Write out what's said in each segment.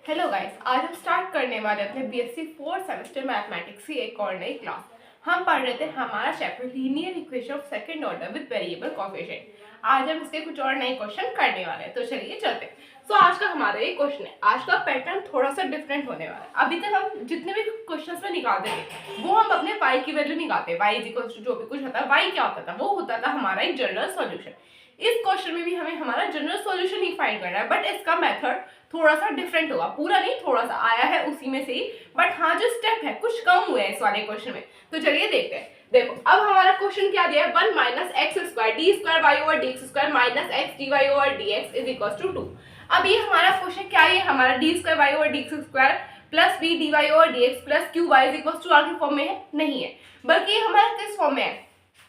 Hello guys, आज हम start करने वाले अपने बीएससी 4 सेमेस्टर मैथमेटिक्स की एक और नई क्लास। हम पढ़ रहे थे हमारा chapter linear equation of second order with variable coefficient. आज हम इसके कुछ और नए क्वेश्चन करने वाले हैं, तो चलिए चलते हैं। तो आज का हमारा ये क्वेश्चन है। आज का पैटर्न थोड़ा सा डिफरेंट होने वाला है। अभी तक हम जितने भी क्वेश्चंस में निकालते थे वो हम अपने y की वैल्यू निकालते हैं। y इज इक्वल टू जो भी कुछ होता है, y क्या होता था, वो होता था हमारा एक जनरल सॉल्यूशन। इस क्वेश्चन में भी हमें हमारा जनरल सॉल्यूशन ही फाइंड करना है, बट इसका मेथड थोड़ा सा डिफरेंट होगा। पूरा नहीं, थोड़ा सा आया है उसी में से ही, बट हाँ जो स्टेप है कुछ कम हुए हैं इस वाले क्वेश्चन में। तो चलिए देखते हैं। देखो अब हमारा क्वेश्चन क्या दिया है, 1 minus x square d square Y over D x square minus x d Y over D x is equal to 2। अब ये हमारा क्वेश्चन क्या है, हमारा d square Y over D x square plus b d Y over D x plus q y is equal to r के form में है, नहीं है, बल्कि हमारा किस फॉर्म में है,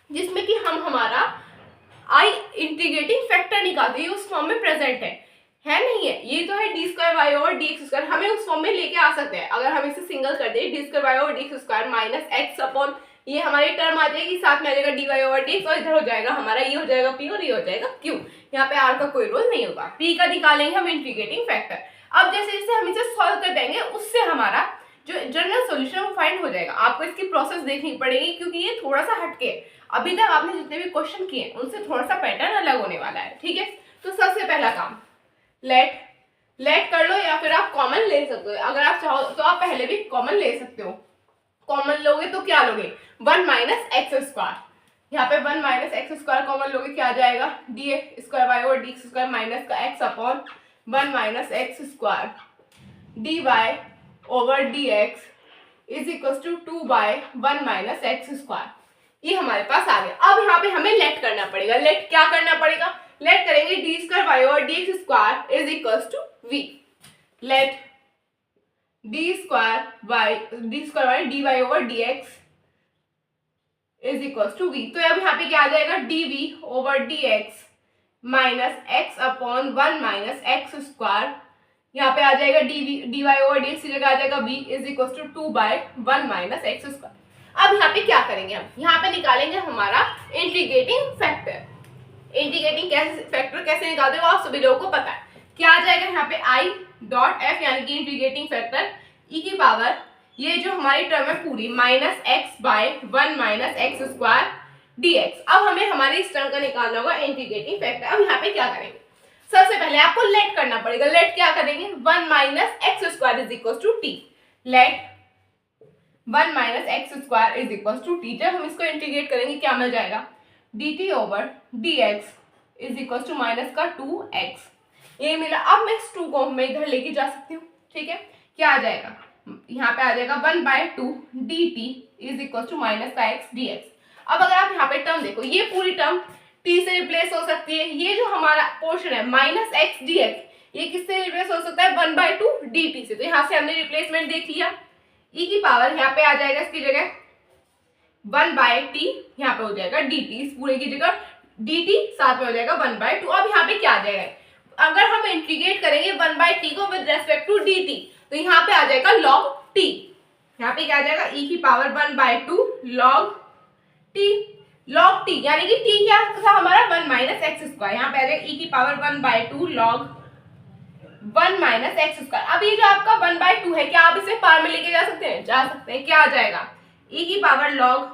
जिसमें कि हम हमारा आई इंटीग्रेटिंग फैक्टर निकालते हैं, उस फॉर्म में प्रेजेंट है नहीं है। ये तो है d square Y over D x square, हमें उस फॉर्म में लेके आ सकते हैं। अगर हम इसे सिंगल कर दें, d square Y over D x square minus x upon ये हमारी टर्म आ जाएगी, साथ में आ जाएगा d Y over D x, और इधर हो जाएगा हमारा ये हो जाएगा पी और ये हो जाएगा क्यू। यहाँ पे आर का कोई रोल नहीं होगा। पी का निकालेंगे हम इंटीग्रेटिंग फैक्टर। अब जैसे जैसे हम इसे सॉल्व कर देंगे उससे हमारा जो जनरल सॉल्यूशन वो फाइंड हो जाएगा। आपको इसकी प्रोसेस देखनी पड़ेगी क्योंकि ये थोड़ा सा हटके अभी तक आपने जितने भी क्वेश्चन किए उनसे थोड़ा सा पैटर्न अलग होने वाला है, ठीक है। तो सबसे पहला काम लेट कर लो, या फिर आप कॉमन ले सकते हो। अगर आप चाहो तो आप पहले भी कॉमन ले सकते हो। कॉमन लोगे तो क्या लोगे, 1 माइनस एक्स स्क्वायर। यहाँ पे 1 माइनस एक्स स्क्वायर कॉमन लोगे, क्या आ जाएगा, D square Y over D x square minus का X upon 1 minus x square D Y over D x is equal to 2 by 1 minus x square. ये हमारे पास आ गया। अब यहाँ पे हमें लेट करना पड़ेगा। लेट क्या करना पड़ेगा, लेट करेंगे d square Y over D x square is equal to v. Let d square y d Y over D x is equal to v. तो अब यहाँ पे क्या आ जाएगा, d v over D x minus x upon 1 minus x square. यहाँ पे आ जाएगा d Y over D x की जगह आ जाएगा v is equal to 2 by 1 minus x square. अब यहाँ पे क्या करेंगे, हम यहाँ पे निकालेंगे हमारा इंटीग्रेटिंग फैक्टर। इंटीग्रेटिंग फैक्टर कैसे निकालते हो आप सभी लोगों को पता है। क्या आ जाएगा यहाँ पे आई डॉट एफ, यानी कि इंटीग्रेटिंग फैक्टर ई की पावर ये जो हमारी टर्म है पूरी minus x by 1 minus x square d x. अब हमें हमारी इस टर्म का निकालना होगा इंटीग्रेटिंग फैक्टर। अब यहाँ पे क्या करेंगे, सबसे पहले आपको लेट करना पड़ेगा। लेट क्या करेंगे, 1 minus x square is equal to t. Let 1 minus x square is equal to t. जब हम इसको इंटीग्रेट करेंगे क्या मिल जाएगा, d t over D x is equal to minus का 2x। ये मिला। अब मैं इस 2 को मैं इधर लेके जा सकती हूँ, ठीक है। क्या आ जाएगा, यहाँ पे आ जाएगा 1 by 2 d t is equal to minus का एक्स डी एक्स। अब अगर आप यहाँ पे टर्म देखो, ये पूरी टर्म t से रिप्लेस हो सकती है। ये जो हमारा पोर्शन है माइनस एक्स डी एक्स, ये किससे रिप्लेस हो सकता है, 1 बाय 2 डी टी से। तो यहाँ से हमने रिप्लेसमेंट देख लिया। e की पावर यहाँ पे आ जाएगा इसकी जगह 1 बाय टी, यहाँ पे हो जाएगा डी टी, इस पूरे की जगह डी टी साथ में हो जाएगा 1 बाय 2। अब यहाँ पे क्या आ जाएगा, अगर हम इंटीग्रेट करेंगे 1 बाय टी को with respect to d t, तो यहाँ पे आ जाएगा लॉग टी। यहाँ पे क्या आ जाएगा, e की power 1 by 2 log t. Log t यानी कि टी क्या था हमारा 1 माइनस एक्स स्क्वायर। यहाँ पे आ जाएगा e की power 1 by 2 log 1 minus x square. अब ये जो आपका 1 बाय 2 है, क्या आप इसे पावर में लेके जा सकते हैं, जा सकते हैं। क्या आ जाएगा, e की पावर लॉग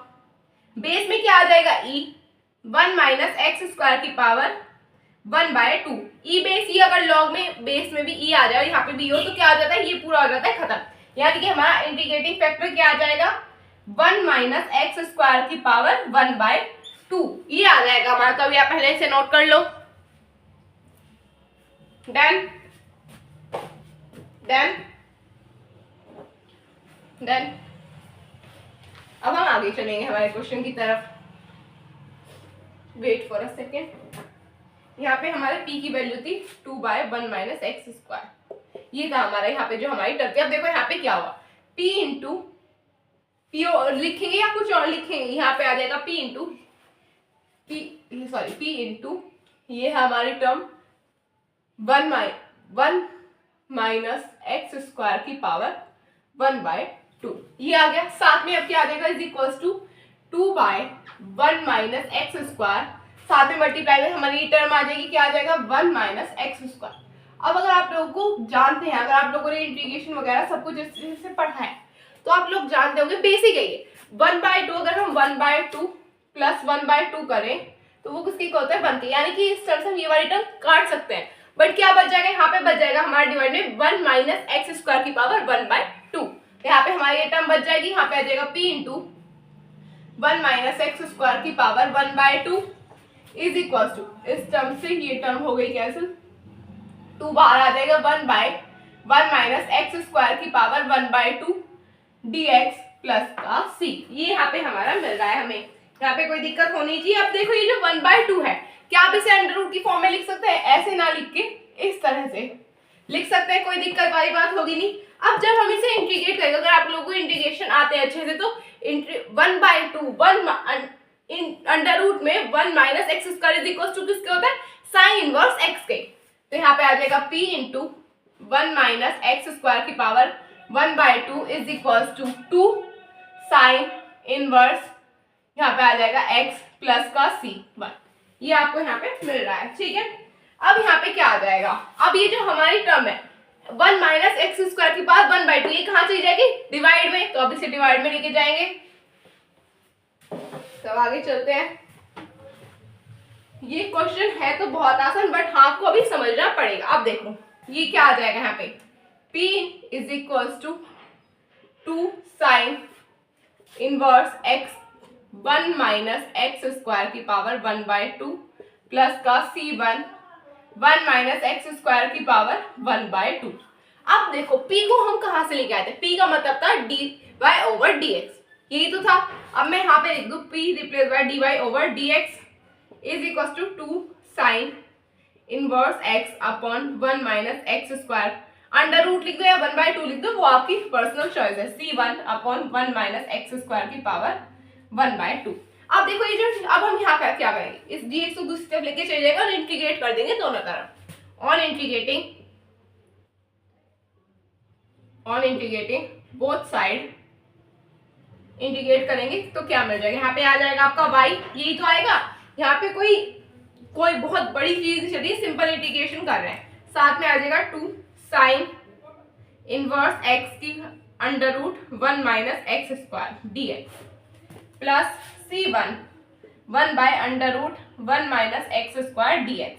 बेस में क्या आ जाएगा, e 1 माइनस एक्स स्क्वायर की पावर 1 बाय 2। ई बेस, ई अगर लॉग में बेस में भी ई आ जाए, यहाँ पे भी हो, तो क्या हो जाता है, ये पूरा हो जाता है खत्म। यानी कि हमारा इंटीग्रेटिंग फैक्टर क्या आ जाएगा, 1 माइनस एक्स स्क्वायर की पावर 1 बाय 2 ये आ जाएगा हमारा। तो अभी आप पहले से नोट कर लो। Done done done. अब हम आगे चलेंगे हमारे क्वेश्चन की तरफ। Wait for a second. यहाँ पे हमारे p की वैल्यू थी 2 बाय 1 माइनस एक्स स्क्वायर। ये था हमारा यहाँ पे जो हमारी टर्म थी। अब देखो यहाँ पे क्या हुआ, p इंटू पी लिखेंगे या कुछ और लिखेंगे, यहाँ पे आ जाएगा p इंटू p इंटू ये है हमारी टर्म 1 माइनस एक्स स्क्वायर की पावर 1 बाय 2 ये आ गया। साथ में अब क्या आ जाएगा, is equal to 2 by 1 minus x square, साथ में मल्टीप्लाई में हमारी टर्म आ जाएगी, क्या आ जाएगा 1 माइनस एक्स स्क्वायर। अब अगर आप लोगों को जानते हैं, अगर आप लोगों ने इंटीग्रेशन वगैरह सब कुछ इस से पढ़ा है तो आप लोग जानते होंगे बेसिक है ये 1/2 अगर हम 1/2 प्लस 1/2 करें तो वो किसकी होता है बनती है, यानी कि इस तरह से हम ये वाली टर्म काट सकते हैं। बट क्या बच जाएगा यहाँ पे, बच जाएगा हमारे डिवाइड में 1 माइनस एक्स स्क्वायर की पावर 1/2। यहाँ पे हमारी ये टर्म बच जाएगी, यहाँ पे आ जाएगा p into 1 minus x square की पावर 1/2 इज इक्वल टू, इस टर्म से ये टर्म हो गई कैंसिल, 2 बाहर आ जाएगा 1 माइनस एक्स स्क्वायर की पावर 1/2 dx प्लस का c। ये यहाँ पे हमारा मिल रहा है हमें, यहाँ पे कोई दिक्कत होनी चाहिए। अब देखो ये जो 1/2 है, क्या आप इसे अंडर रूट की फॉर्म में लिख सकते हैं? ऐसे ना लिख के इस तरह से लिख सकते हैं, कोई दिक्कत वाली बात होगी नहीं। अब जब हम इसे इंटीग्रेट करेंगे, अगर आप लोगों को इंटीग्रेशन आते हैं अच्छे से तो 1/2 अंडर रूट में 1 minus x square is equal to किसके होता है? साइन इनवर्स एक्स के। तो यहाँ पे आ जाएगा p into 1 minus x square की power 1/2 is equal to 2 sine inverse, यहाँ पे आ जाएगा x प्लस का c1। ये आपको यहाँ पे मिल रहा है, ठीक है। अब यहाँ पे क्या आ जाएगा, अब ये जो हमारी टर्म है 1 माइनस एक्स स्क्वायर की पावर 1/2, ये कहाँ चली जाएगी? डिवाइड में, तो अब इसे डिवाइड में लेके जाएंगे। तो आगे चलते हैं। ये क्वेश्चन है तो बहुत आसान, बट हाँ आपको अभी समझना पड़ेगा। अब देखो ये क्या आ जाएगा यहाँ पे, p is equal to 2 sine inverse x 1 minus x square की पावर 1/2 प्लस का c1 1 माइनस एक्स स्क्वायर की पावर 1/2। अब देखो p को हम कहाँ से लेके आए थे? p का मतलब था dy/dx, यही तो था। अब मैं यहाँ पे लिख दूँ p replace by dy/dx is equal to 2 sine inverse x upon 1 minus x square, under root लिख दो या 1/2 लिख दो, वो आपकी पर्सनल चॉइस है, c1 upon 1 minus x square की पावर 1/2। अब देखो ये जो, अब हम यहाँ पे क्या करेंगे, इस dx को दूसरी तरफ लेके चले जाएगा और इंटीग्रेट कर देंगे दोनों तरफ। On integrating both side integrate करेंगे तो क्या मिल जाएगा, यहाँ पे आ जाएगा आपका y, यही तो आएगा। यहाँ पे कोई बहुत बड़ी चीज चलिए, सिंपल इंटीग्रेशन कर रहे हैं, साथ में आ जाएगा 2 साइन इनवर्स x की under root 1 minus x square dx plus c1 1 by under root 1 minus x square dx।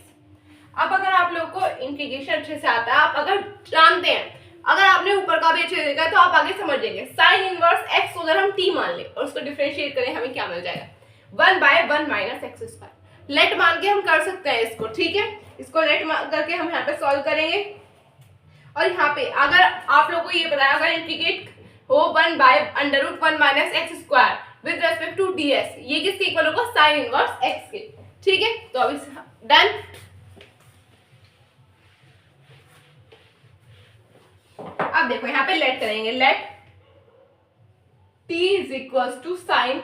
अब अगर आप लोगों को इंटीग्रेशन अच्छे से आता है, आप अगर जानते हैं, अगर आपने ऊपर का भी अच्छे से देखा है तो आप आगे समझ जाएंगे। साइन इनवर्स x को अगर हम t मान ले और उसको डिफरेंशिएट करें, हमें क्या मिल जाएगा? 1 by 1 minus x square. Let मान के हम कर सकते हैं इसको, ठीक है। इसको लेट करके हम यहाँ पे सॉल्व करेंगे। और यहाँ पे अगर आप लोगों को ये पता है, अगर इंटीग्रेट हो 1 by under root 1 minus x square with respect to ds, ये किसके इक्वल होगा? साइन इनवर्स x के, ठीक है। तो अब डन। अब देखो यहाँ पे लेट करेंगे, let t is equal to sine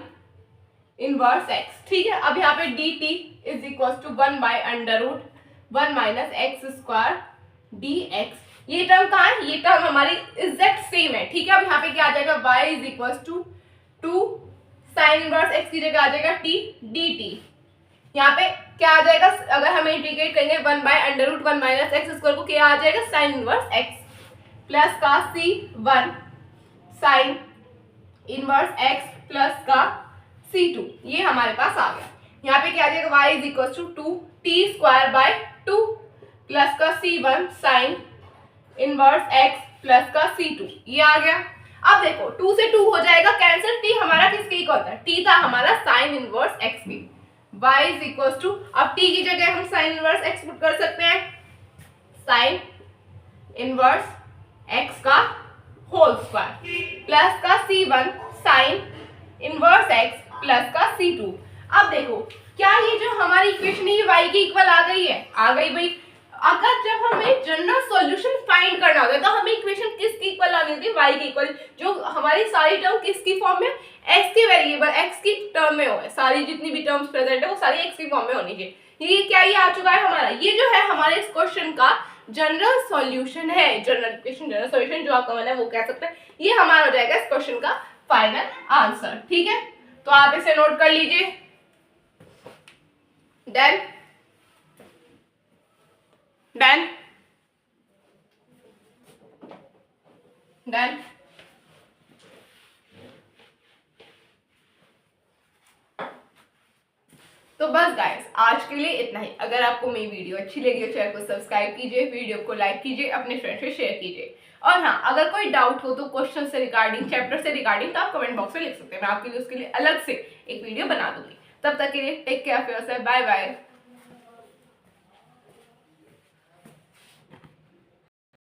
inverse x, ठीक है। अब यहाँ पे dt is equal to 1 by under root 1 minus x square dx। ये टर्म कहाँ है? ये टर्म हमारी एग्जैक्ट सेम है, ठीक है। अब यहाँ पे क्या आ जाएगा? y is equal to 2 sine inverse x की जगह आ जाएगा t dt। यहाँ पे क्या आ जाएगा? अगर हम इंटीग्रेट करेंगे 1 by under root 1 minus x square को, क्या आ जाएगा? साइन इनवर्स x प्लस का c1 sign inverse x plus का c2, ये हमारे पास आ गया। यहाँ पे क्या आ जाएगा? y is equal to 2 t square by 2 plus का c1 sign inverse x plus का c2, ये आ गया। अब देखो 2 से 2 हो जाएगा कैंसिल, t हमारा किसके इक्वल होता है? t था हमारा साइन इनवर्स x के। y इज इक्वल टू, अब t की जगह हम साइन इनवर्स x पुट कर सकते हैं, साइन इनवर्स x का होल स्क्वायर प्लस का c1 sign inverse x plus का c2। अब देखो क्या ये जो हमारी इक्वेशन है ये y के इक्वल आ गई है? आ गई भाई। अगर जब हमें जनरल सॉल्यूशन फाइंड करना होता है तो हमें इक्वेशन किसकी इक्वल आनी होती है? y की इक्वल। जो हमारी सारी टर्म किसकी फॉर्म में? x के वेरिएबल x की टर्म में हो, सारी जितनी भी टर्म्स प्रेजेंट है वो सारी x की फॉर्म में होनी चाहिए। ये क्या ये आ चुका है हमारा, ये जो है हमारे इस क्वेश्चन का जनरल सॉल्यूशन है। जनरल इक्वेशन जनरल सॉल्यूशन जो आपका मन है वो कह सकते हैं, ये हमारा हो जाएगा इस क्वेश्चन का फाइनल आंसर, ठीक है। तो आप इसे नोट कर लीजिए। Done done. डन। तो बस गाइस आज के लिए इतना ही। अगर आपको मेरी वीडियो अच्छी लगी हो चैनल को सब्सक्राइब कीजिए, वीडियो को लाइक कीजिए, अपने फ्रेंड्स से शेयर कीजिए। और हाँ, अगर कोई डाउट हो तो क्वेश्चन से रिगार्डिंग, चैप्टर से रिगार्डिंग, तो आप कमेंट बॉक्स में लिख सकते हैं। मैं आपके लिए उसके लिए अलग से एक वीडियो बना दूंगी। तब तक के लिए take care of yourself, bye bye.